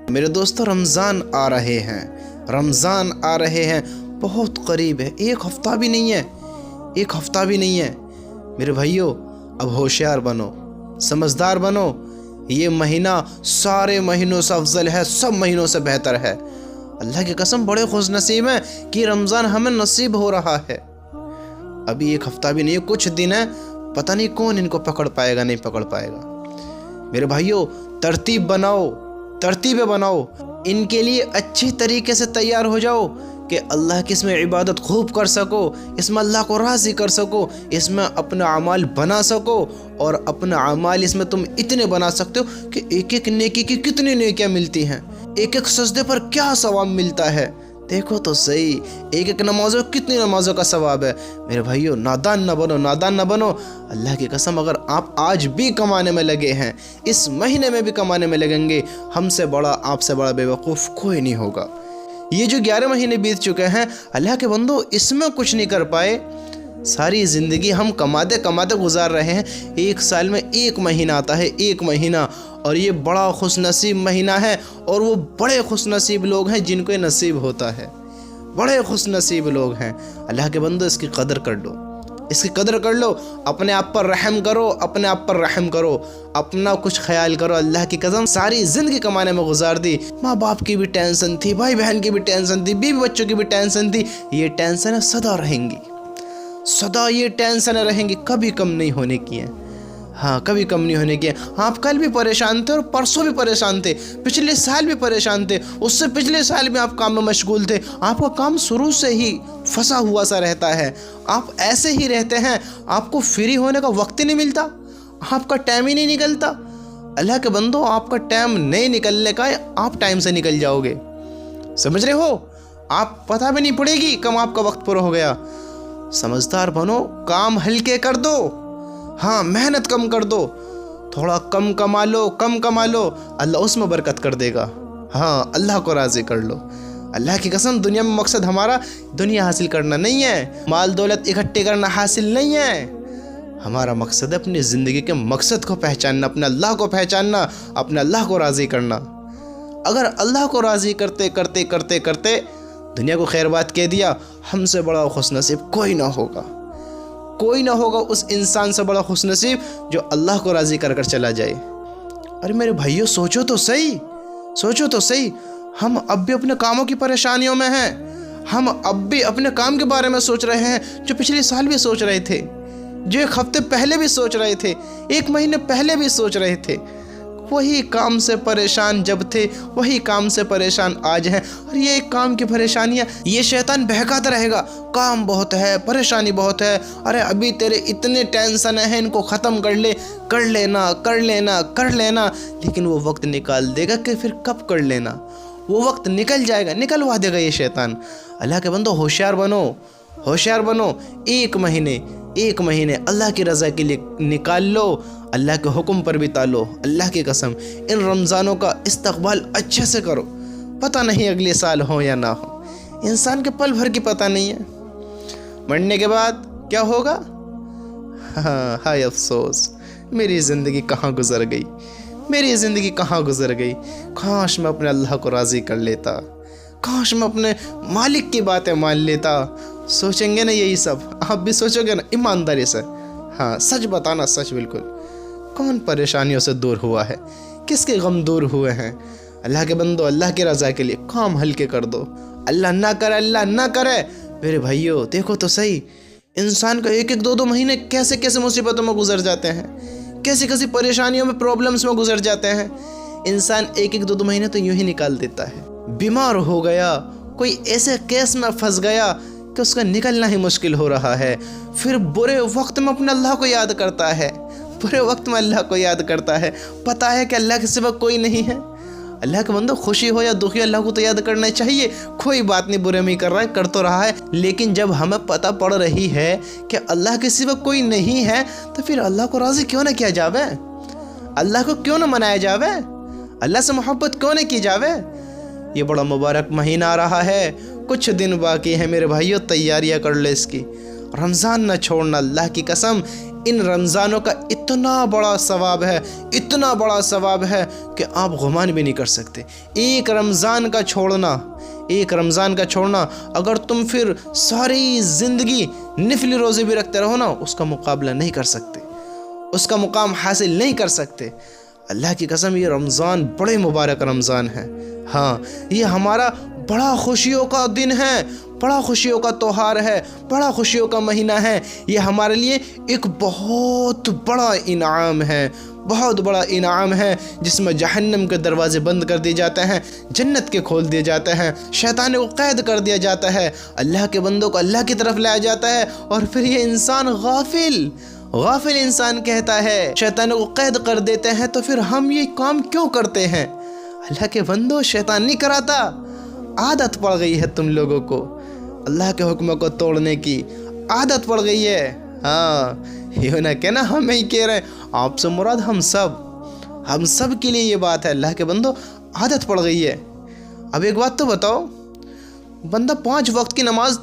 میرے دوستو رمضان آ رہے ہیں، رمضان آ رہے ہیں، بہت قریب ہے، ایک ہفتہ بھی نہیں ہے، ایک ہفتہ بھی نہیں ہے۔ میرے بھائیو اب ہوشیار بنو، سمجھدار بنو، یہ مہینہ سارے مہینوں سے افضل ہے، سب مہینوں سے بہتر ہے۔ اللہ کی قسم بڑے خوش نصیب ہیں کہ رمضان ہمیں نصیب ہو رہا ہے۔ ابھی ایک ہفتہ بھی نہیں ہے، کچھ دن ہے، پتہ نہیں کون ان کو پکڑ پائے گا، نہیں پکڑ پائے گا۔ میرے بھائیو ترتیب بناؤ، ترتیبیں بناؤ، ان کے لیے اچھی طریقے سے تیار ہو جاؤ کہ اللہ کی اس میں عبادت خوب کر سکو، اس میں اللہ کو راضی کر سکو، اس میں اپنا اعمال بنا سکو، اور اپنا اعمال اس میں تم اتنے بنا سکتے ہو کہ ایک ایک نیکی کی کتنی نیکیاں ملتی ہیں، ایک ایک سجدے پر کیا ثواب ملتا ہے، دیکھو تو صحیح، ایک ایک نمازوں کتنی نمازوں کا ثواب ہے۔ میرے بھائیو نادان نہ بنو، نادان نہ بنو۔ اللہ کی قسم اگر آپ آج بھی کمانے میں لگے ہیں، اس مہینے میں بھی کمانے میں لگیں گے، ہم سے بڑا، آپ سے بڑا بے وقوف کوئی نہیں ہوگا۔ یہ جو 11 مہینے بیت چکے ہیں اللہ کے بندو، اس میں کچھ نہیں کر پائے، ساری زندگی ہم کماتے کماتے گزار رہے ہیں۔ ایک سال میں ایک مہینہ آتا ہے، ایک مہینہ، اور یہ بڑا خوش نصیب مہینہ ہے، اور وہ بڑے خوش نصیب لوگ ہیں جن کو یہ نصیب ہوتا ہے، بڑے خوش نصیب لوگ ہیں۔ اللہ کے بندو اس کی قدر کر لو، اس کی قدر کر لو، اپنے آپ پر رحم کرو، اپنے آپ پر رحم کرو، اپنا کچھ خیال کرو۔ اللہ کی قسم ساری زندگی کمانے میں گزار دی، ماں باپ کی بھی ٹینشن تھی، بھائی بہن کی بھی ٹینشن تھی، بیوی بچوں کی بھی ٹینشن تھی، یہ ٹینشنیں سدا رہیں گی، سدا یہ ٹینشنیں رہیں گی، کبھی کم نہیں ہونے کی ہیں، ہاں کبھی کم نہیں ہونے کی ہیں۔ آپ کل بھی پریشان تھے اور پرسوں بھی پریشان تھے، پچھلے سال بھی پریشان تھے، اس سے پچھلے سال بھی آپ کام میں مشغول تھے، آپ کا کام شروع سے ہی پھنسا ہوا سا رہتا ہے، آپ ایسے ہی رہتے ہیں، آپ کو فری ہونے کا وقت ہی نہیں ملتا، آپ کا ٹائم ہی نہیں نکلتا۔ اللہ کے بندو آپ کا ٹائم نہیں نکلنے کا ہے، آپ ٹائم سے نکل جاؤ گے، سمجھ رہے ہو؟ آپ پتہ بھی نہیں پڑے گی کم آپ کا وقت پورا ہو گیا۔ سمجھدار بنو، کام ہلکے کر دو، ہاں محنت کم کر دو، تھوڑا کم کما لو، کم کما لو، اللہ اس میں برکت کر دے گا، ہاں اللہ کو راضی کر لو۔ اللہ کی قسم دنیا میں مقصد ہمارا دنیا حاصل کرنا نہیں ہے، مال دولت اکٹھے کرنا حاصل نہیں ہے، ہمارا مقصد ہے اپنی زندگی کے مقصد کو پہچاننا، اپنے اللہ کو پہچاننا، اپنے اللہ کو راضی کرنا۔ اگر اللہ کو راضی کرتے کرتے کرتے کرتے دنیا کو خیر بات کہہ دیا، ہم سے بڑا خوش نصیب کوئی نہ ہوگا، کوئی نہ ہوگا اس انسان سے بڑا خوش نصیب جو اللہ کو راضی کر کر چلا جائے۔ ارے میرے بھائیو سوچو تو صحیح، سوچو تو صحیح، ہم اب بھی اپنے کاموں کی پریشانیوں میں ہیں، ہم اب بھی اپنے کام کے بارے میں سوچ رہے ہیں جو پچھلے سال بھی سوچ رہے تھے، جو ایک ہفتے پہلے بھی سوچ رہے تھے، ایک مہینے پہلے بھی سوچ رہے تھے، وہی کام سے پریشان جب تھے وہی کام سے پریشان آج ہیں، اور یہ ایک کام کی پریشانیاں، یہ شیطان بہکاتا رہے گا، کام بہت ہے، پریشانی بہت ہے، ارے ابھی تیرے اتنے ٹینشن ہیں ان کو ختم کر لے، کر لینا کر لینا کر لینا، لیکن وہ وقت نکال دے گا کہ پھر کب کر لینا، وہ وقت نکل جائے گا، نکلوا دے گا یہ شیطان۔ اللہ کے بندو ہوشیار بنو، ہوشیار بنو، ایک مہینے اللہ کی رضا کے لیے نکال لو، اللہ کے حکم پر بتا لو۔ اللہ کی قسم ان رمضانوں کا استقبال اچھے سے کرو، پتہ نہیں اگلے سال ہو یا نہ ہو، انسان کے پل بھر کی پتہ نہیں ہے، مرنے کے بعد کیا ہوگا؟ ہائے افسوس، میری زندگی کہاں گزر گئی، میری زندگی کہاں گزر گئی، کاش میں اپنے اللہ کو راضی کر لیتا، کاش میں اپنے مالک کی باتیں مان لیتا۔ سوچیں گے نا یہی سب، آپ بھی سوچو گے نا ایمانداری سے، ہاں سچ بتانا، سچ بالکل، کون پریشانیوں سے دور ہوا ہے، کس کے غم دور ہوئے ہیں؟ اللہ کے بندو اللہ کی رضا کے لیے کام ہلکے کر دو، اللہ نہ کرے، اللہ نہ کرے۔ میرے بھائیو دیکھو تو صحیح، انسان کا ایک ایک دو مہینے کیسے کیسے مصیبتوں میں گزر جاتے ہیں، کیسی کیسی پریشانیوں میں، پرابلمس میں گزر جاتے ہیں، انسان ایک ایک دو مہینے تو یوں ہی نکال دیتا ہے، بیمار ہو گیا، کوئی ایسے کیس میں پھنس گیا کہ اس کا نکلنا ہی مشکل ہو رہا ہے، پھر برے وقت میں اپنے اللہ کو یاد کرتا ہے، برے وقت میں اللہ کو یاد کرتا ہے، پتہ ہے کہ اللہ کے سوا کوئی نہیں ہے۔ اللہ کے بندو خوشی ہو یا دکھی اللہ کو تو یاد کرنا چاہیے، کوئی بات نہیں، برے میں کر رہا ہے، کر تو رہا ہے، لیکن جب ہمیں پتہ پڑ رہی ہے کہ اللہ کے سوا کوئی نہیں ہے تو پھر اللہ کو راضی کیوں نہ کیا جاوے، اللہ کو کیوں نہ منایا جاوے، اللہ سے محبت کیوں نہ کی جاوے۔ یہ بڑا مبارک مہینہ آ رہا ہے، کچھ دن باقی ہیں میرے بھائیو، تیاریاں کر لے اس کی، رمضان نہ چھوڑنا۔ اللہ کی قسم ان رمضانوں کا इतना बड़ा सवाब है, इतना बड़ा सवाब है कि आप गुमान भी नहीं कर सकते। एक रमज़ान का छोड़ना अगर तुम फिर सारी ज़िंदगी निफली रोज़े भी रखते रहो ना, उसका मुकाबला नहीं कर सकते, उसका मुकाम हासिल नहीं कर सकते। अल्लाह की कसम, ये रमज़ान बड़े मुबारक रमज़ान है। हाँ, ये हमारा बड़ा खुशियों का दिन है, बड़ा खुशियों का त्योहार है, बड़ा खुशियों का महीना है। ये हमारे लिए एक बहुत बड़ा इनाम है, बहुत बड़ा इनाम है, जिसमें जहन्नम के दरवाजे बंद कर दिए जाते हैं, जन्नत के खोल दिए जाते हैं, शैतान को कैद कर दिया जाता है, अल्लाह के बंदों को अल्लाह की तरफ लाया जाता है। और फिर ये इंसान गाफिल इंसान कहता है, शैतान को कैद कर देते हैं, तो फिर हम ये काम क्यों करते हैं? अल्लाह के बंदो, शैतान नहीं कराता, आदत पड़ गई है तुम लोगों को, अल्लाह के हुक्म को तोड़ने की आदत पड़ गई है। हाँ, ये ना कहना हम ही कह रहे हैं, आपसे मुराद हम सब के लिए ये बात है। अल्लाह के बंदो, आदत पड़ गई है। अब एक बात तो बताओ, बंदा 5 वक्त की नमाज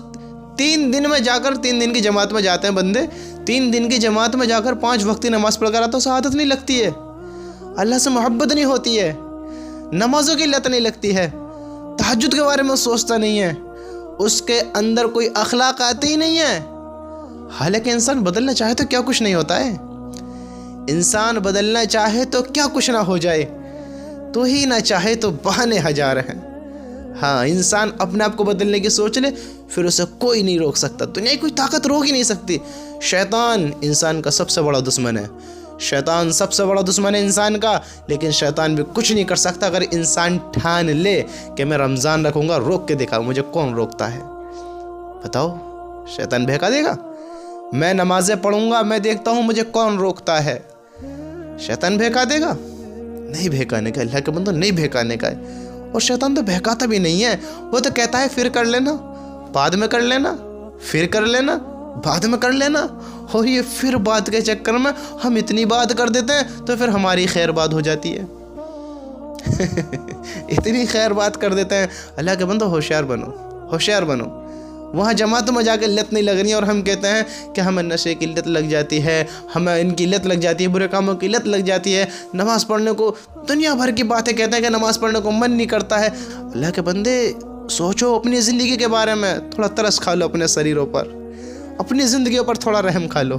3 दिन में जाकर, 3 दिन की जमात में जाते हैं बंदे, 3 दिन की जमात में जाकर 5 वक्त की नमाज पढ़ कर आता है, उसे आदत नहीं लगती है, अल्लाह से मोहब्बत नहीं होती है, नमाजों की लत नहीं लगती है, तहज्जुद के बारे में सोचता नहीं है, उसके अंदर कोई अखलाक आती ही नहीं है। हालांकि इंसान बदलना चाहे तो क्या कुछ नहीं होता है, इंसान बदलना चाहे तो क्या कुछ ना हो जाए, तो ही ना चाहे तो बहाने हजार हैं। हाँ, इंसान अपने आप को बदलने की सोच ले, फिर उसे कोई नहीं रोक सकता, दुनिया की कोई ताकत रोक ही नहीं सकती। शैतान इंसान का सबसे बड़ा दुश्मन है, शैतान सबसे बड़ा दुश्मन है इंसान का, लेकिन शैतान भी कुछ नहीं कर सकता अगर इंसान ठान ले कि मैं रमज़ान रखूँगा, रोक के देखा मुझे कौन रोकता है? बताओ, शैतान बहका देगा? मैं नमाज़ें पढ़ूँगा, मैं देखता हूँ मुझे कौन रोकता है? शैतान बहका देगा? नहीं बहकाने का, अल्लाह के बंदो, नहीं बहकाने का है। और शैतान तो बहकाता भी नहीं है, वो तो कहता है फिर कर लेना, बाद में कर लेना, फिर कर लेना, बाद में कर लेना। और ये फिर बात के चक्कर में हम इतनी बात कर देते हैं तो फिर हमारी खैर बात हो जाती है। इतनी खैर बात कर देते हैं। अल्लाह के बंदो, होशियार बनो। वहाँ जमातों में जाकर लत नहीं लग रही है और हम कहते हैं कि हमें नशे की लत लग जाती है, हमें इनकी लत लग जाती है, बुरे कामों की लत लग जाती है, नमाज़ पढ़ने को दुनिया भर की बातें कहते हैं कि नमाज़ पढ़ने को मन नहीं करता है। अल्लाह के बंदे, सोचो अपनी ज़िंदगी के बारे में, थोड़ा तरस खा लो अपने शरीरों पर, अपनी ज़िंदगी पर थोड़ा रहम खा लो।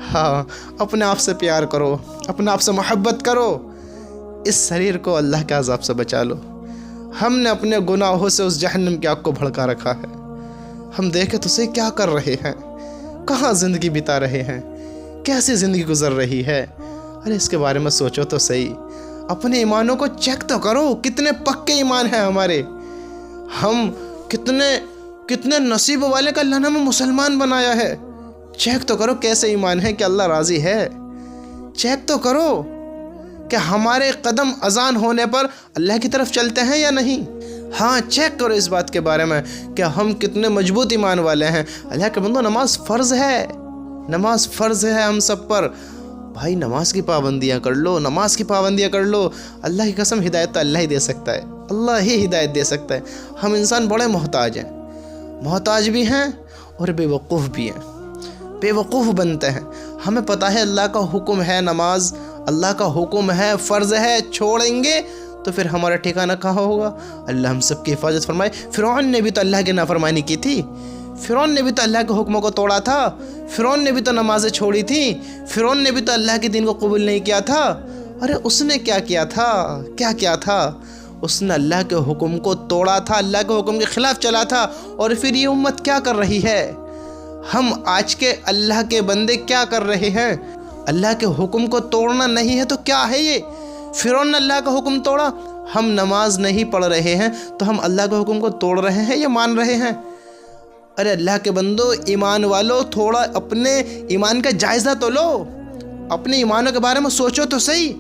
हाँ, अपने आप से प्यार करो, अपने आप से मोहब्बत करो, इस शरीर को अल्लाह के अज़ाब से बचा लो। हमने अपने गुनाहों से उस जहन्नम की आग को भड़का रखा है। हम देखें तो सही क्या कर रहे हैं, कहाँ ज़िंदगी बिता रहे हैं, कैसी ज़िंदगी गुजर रही है। अरे इसके बारे में सोचो तो सही, अपने ईमानों को चेक तो करो, कितने पक्के ईमान हैं हमारे, हम कितने नसीब वाले का अल्लाह ने हमें मुसलमान बनाया है। चेक तो करो कैसे ईमान है कि अल्लाह राज़ी है। चेक तो करो कि हमारे कदम अजान होने पर अल्लाह की तरफ चलते हैं या नहीं। हाँ, चेक करो इस बात के बारे में कि हम कितने मजबूत ईमान वाले हैं। अल्लाह के बंदो, नमाज फ़र्ज़ है हम सब पर। भाई, नमाज की पाबंदियाँ कर लो, अल्लाह की कसम, हिदायत तो अल्लाह ही दे सकता है, अल्लाह ही हिदायत दे सकता है। हम इंसान बड़े मोहताज भी हैं और बेवकूफ़ भी हैं, बेवकूफ़ बनते हैं। हमें पता है अल्लाह का हुक्म है नमाज, अल्लाह का हुक्म है, फ़र्ज़ है, छोड़ेंगे तो फिर हमारा ठिकाना कहाँ होगा? अल्लाह हम सब की हिफाजत फरमाए। फ़िरौन ने भी तो अल्लाह की नाफरमानी की थी, फ़िरौन ने भी तो अल्लाह के हुक्मों को तोड़ा था, फ़िरौन ने भी तो नमाज़ें छोड़ी थी, फ़िरौन ने भी तो अल्लाह के दीन को कबूल नहीं किया था। अरे उसने क्या किया था? उसने अल्लाह के हुक्म को तोड़ा था, अल्लाह के हुक्म के ख़िलाफ़ चला था। और फिर ये उम्मत क्या कर रही है? हम आज के अल्लाह के बंदे क्या कर रहे हैं? अल्लाह के हुक्म को तोड़ना नहीं है तो क्या है ये? फ़िरौन ने अल्लाह का हुक्म तोड़ा, हम नमाज नहीं पढ़ रहे हैं तो हम अल्लाह के हुक्म को तोड़ रहे हैं या मान रहे हैं? अरे अल्लाह के बंदो, ईमान वालों, थोड़ा अपने ईमान का जायज़ा तो लो, अपने ईमानों के बारे में सोचो तो सही,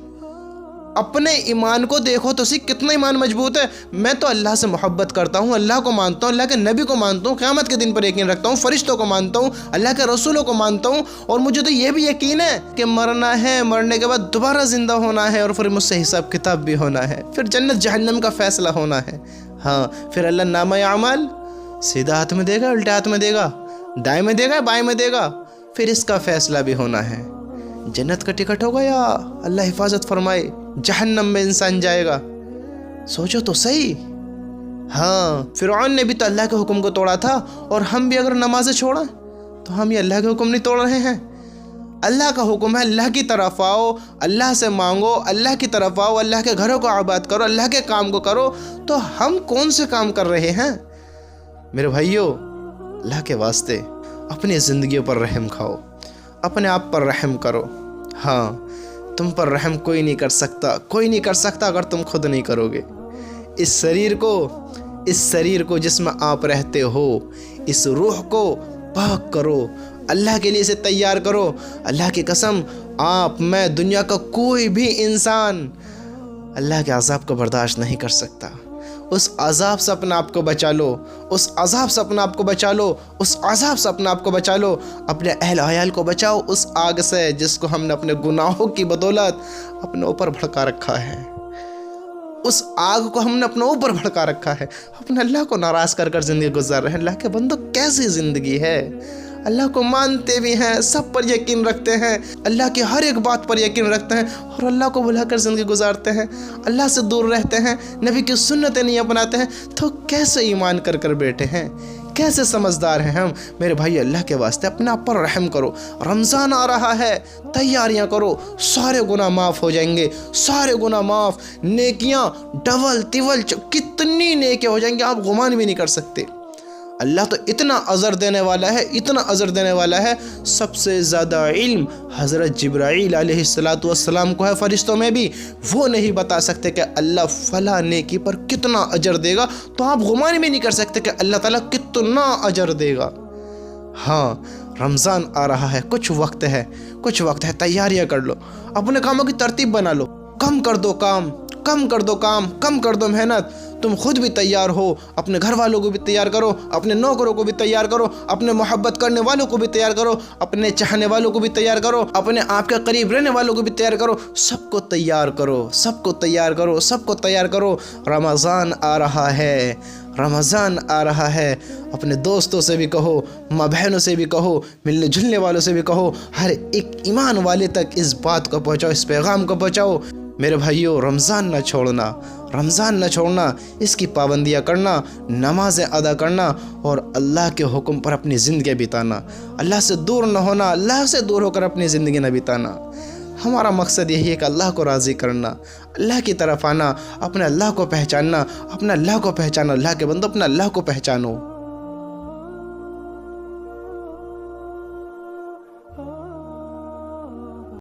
अपने ईमान को देखो तो सही, कितना ईमान मजबूत है। मैं तो अल्लाह से मोहब्बत करता हूँ, अल्लाह को मानता हूँ, अल्लाह के नबी को मानता हूँ, क़यामत के दिन पर यकीन रखता हूँ, फ़रिश्तों को मानता हूँ, अल्लाह के रसूलों को मानता हूँ, और मुझे तो ये भी यकीन है कि मरना है, मरने के बाद दोबारा ज़िंदा होना है, और फिर मुझसे हिसाब किताब भी होना है, फिर जन्नत जहन्नम का फ़ैसला होना है। हाँ, फिर अल्लाह नामा अमाल सीधा हाथ में देगा, उल्टे हाथ में देगा, दाएँ में देगा, बाएँ में देगा, फिर इसका फ़ैसला भी होना है जन्नत का टिकट होगा या अल्लाह हिफाजत फरमाए जहन्नम में इंसान जाएगा? सोचो तो सही। हाँ, फिरौन ने भी तो अल्लाह के हुक्म को तोड़ा था, और हम भी अगर नमाज़ें छोड़ें तो हम ये अल्लाह के हुक्म नहीं तोड़ रहे हैं? अल्लाह का हुक्म है अल्लाह की तरफ आओ, अल्लाह से मांगो, अल्लाह की तरफ आओ, अल्लाह के घरों को आबाद करो, अल्लाह के काम को करो। तो हम कौन से काम कर रहे हैं? मेरे भाइयों, अल्लाह के वास्ते अपनी ज़िंदगियों पर रहम खाओ, अपने आप पर रहम करो। हाँ, तुम पर रहम कोई नहीं कर सकता, कोई नहीं कर सकता अगर तुम खुद नहीं करोगे। इस शरीर को जिसमें आप रहते हो, इस रूह को पाक करो, अल्लाह के लिए इसे तैयार करो। अल्लाह की कसम, आप, मैं, दुनिया का कोई भी इंसान अल्लाह के अज़ाब को बर्दाश्त नहीं कर सकता। उस अज़ाब से अपने आप को बचा लो, उस अज़ाब से अपने आप को बचा लो, उस अज़ाब से अपने आप को बचा लो। अपने अहल अयाल को बचाओ उस आग से जिसको हमने अपने गुनाहों की बदौलत अपने ऊपर भड़का रखा है। उस आग को हमने अपने ऊपर भड़का रखा है, अपने अल्लाह को नाराज़ कर कर ज़िंदगी गुजार रहे हैं। अल्लाह के बंदो, कैसी ज़िंदगी है? अल्लाह को मानते भी हैं, सब पर यकीन रखते हैं, अल्लाह की हर एक बात पर यकीन रखते हैं, और अल्लाह को भुलाकर ज़िंदगी गुजारते हैं, अल्लाह से दूर रहते हैं, नबी की सुन्नतें नहीं अपनाते हैं। तो कैसे ईमान कर कर बैठे हैं? कैसे समझदार हैं हम? मेरे भाई, अल्लाह के वास्ते अपने आप पर रहम करो। रमज़ान आ रहा है, तैयारियां करो, सारे गुनाह माफ़ हो जाएंगे, सारे गुनाह माफ़, नेकियां डबल तिबल, कितनी नेकियां हो जाएंगी आप गुमान भी नहीं कर सकते। अल्लाह तो इतना अज़र देने वाला है, इतना अज़र देने वाला है। सबसे ज़्यादा इल्म हज़रत जिब्राईल अलैहिस्सलातु वस्सलाम को है, फ़रिश्तों में भी। वो नहीं बता सकते कि अल्लाह फ़ला नेकी पर कितना अजर देगा, तो आप गुमान भी नहीं कर सकते कि अल्लाह ताला कितना अजर देगा। हाँ, रमज़ान आ रहा है, कुछ वक्त है, तैयारियाँ कर लो, अपने कामों की तरतीब बना लो, कम कर दो काम, कम कर दो मेहनत। तुम खुद भी तैयार हो, अपने घर वालों को भी तैयार करो, अपने नौकरों को भी तैयार करो, अपने मोहब्बत करने वालों को भी तैयार करो, अपने चाहने वालों को भी तैयार करो, अपने आपके करीब रहने वालों को भी तैयार करो। सबको तैयार करो। रमज़ान आ रहा है। अपने दोस्तों से भी कहो, माँ बहनों से भी कहो, मिलने जुलने वालों से भी कहो, हर एक ईमान वाले तक इस बात को पहुँचाओ, इस पैगाम को पहुँचाओ। मेरे भाइयों, रमज़ान न छोड़ना, इसकी पाबंदियाँ करना, नमाज़ें अदा करना, और अल्लाह के हुक्म पर अपनी ज़िंदगी बिताना। अल्लाह से दूर न होना, अल्लाह से दूर होकर अपनी ज़िंदगी न बिताना। हमारा मकसद यही है कि अल्लाह को राज़ी करना, अल्लाह की तरफ आना, अपने अल्लाह को पहचानना। अल्लाह के बंदो, अपने अल्लाह को पहचानो।